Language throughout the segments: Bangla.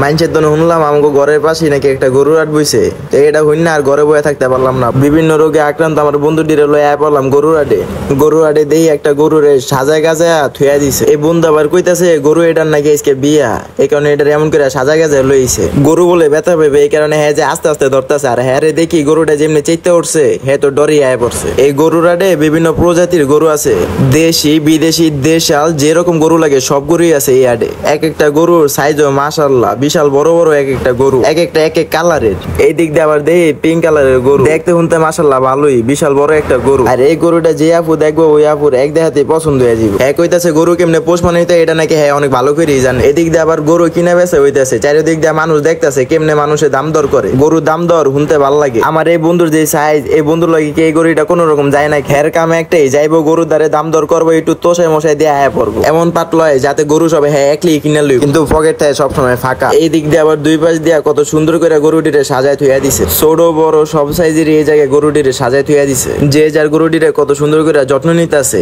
মানুষের তো শুনলাম আমাকে ঘরের পাশে নাকি একটা গরুর হাট বইছে, তো এটা হইন না আর ঘরে বয়ে থাকতে পারলাম না। বিভিন্ন রোগে আক্রান্ত আমার বন্ধুটিরে লয়ে পড়লাম গরুর হাটে। গরুর হাটে দেখি একটা গরুরে সাজায় গাজা থুয়া দিছে। এই বন্ধু আবার কইতাছে গরু এটার নাকি আজকে বিয়া, এই কারণে এটার এমন করে সাজা গাজা লইছে। গরু বলে ব্যথা পেবে, এই কারণে হ্যাঁ যে আস্তে আস্তে ধরতেছে। আর হ্যাঁ রে দেখি গরুটা যেমনি চেতে উঠছে, হ্যাঁ তো ডরি আয় পড়ছে। এই গরুর হাটে বিভিন্ন প্রজাতির গরু আছে, দেশি বিদেশি দেশাল যেরকম গরু লাগে সব গরুই আছে এই হাটে। এক একটা গরুর সাইজও মাশাআল্লাহ বিশাল বড় বড়, এক একটা গরু এক একটা এক এক কালারের। এই দিক দিয়ে আবার দেখি পিঙ্ক কালারের গরু, দেখতে শুনতে মাশাআল্লাহ ভালোই, বিশাল বড় একটা গরু। আর এই গরুটা যে আপু দেখবো ওই আপুর এক দেখাতে পছন্দ হয়ে যাবে। হ্যাঁ কইতাছে গরু কেমনে পোষ মানাইতে এটা নাকি হ্যাঁ অনেক ভালো করেই জানে। এদিক দিয়ে আবার গরু কিনা বেচে হইতেছে, চারিদিক দিয়ে মানুষ দেখতেছে কেমনে মানুষের দাম দর করে। গরুর দাম দর শুনতে ভালো লাগে। আমার এই বন্ধুর যে সাইজ, এই বন্ধুর লাগে কি এই গরুটা কোন রকম যায় না, খের কাম একটাই যাইবো গরুর দ্বারে দাম দর করবো, একটু তোষায় মশাই দিয়ে আয়া পড়বো। এমন পাট লয় যাতে গরু সবে হ্যাঁ একলি কিনে লই, কিন্তু পকেট থাকে সবসময় ফাঁকা। এই দিক দিয়ে আবার দুই পাশ দিয়া কত সুন্দর করে গরুটিরে সাজায় থুয়া দিছে। ছোট বড় সব সাইজের এই জায়গায় গরুটিরে সাজায় থুয়া দিছে। যে যার গরুটিরে কত সুন্দর করে যত্ন নিতেছে।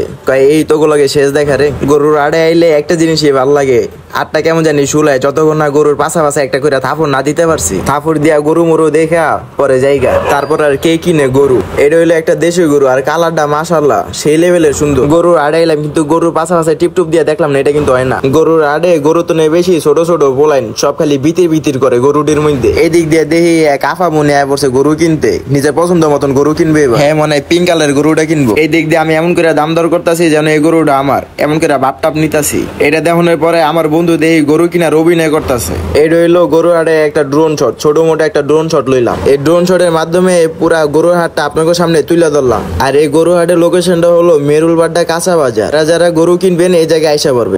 এই তো গুলোকে শেষ দেখা রে। গরুর আড়ে আইলে একটা জিনিসই ভাল লাগে, আটটা কেমন জানি শুলায়, যতক্ষণ না গরুর পাশা পাশা একটা করে থাপড় না দিতে পারছি। থাপড় দিয়া গরু মরু দেখা পরে জায়গা, তারপর আর কে কিনে গরু। এটা হইলো একটা দেশি গরু, আর কালারটা মাশাআল্লাহ সেই লেভেলের সুন্দর। গরুর আড়ে আইলাম কিন্তু গরুর পাশা পাশা টিপটুপ দিয়া দেখলাম না, এটা কিন্তু হয় না। গরুর আড়ে গরু তো নেই বেশি, ছোট ছোট পোলাইন সব খালি বিতির বিতির করে গরুটির মধ্যে। এদিক দিয়ে দেখি এক আফা মনে আয় পড়ছে গরু কিনতে, নিজের পছন্দ মতন গরু কিনবে। হ্যাঁ মনে পিঙ্ক কালারের গরুটা কিনবো। এই দিক দিয়ে আমি এমন করে দাম দর করতেছি যেন এই গরুটা আমার, এমন করে বাপ টাপ নিতাছি। এটা দেখানোর পরে আমার বন্ধু দেখি গরু কিনার অভিনয় করতেছে। এটা হইলো গরু হাটে একটা ড্রোন শট, ছোট মোটো একটা ড্রোন শট লইলাম। এই ড্রোন শটের মাধ্যমে পুরা গরুর হাটটা আপনাদের সামনে তুলে ধরলাম। আর এই গরু হাটের লোকেশনটা হলো মেরুলবাড্ডা কাঁচা বাজার। যারা গরু কিনবেন এই জায়গায় আইসা পড়বে।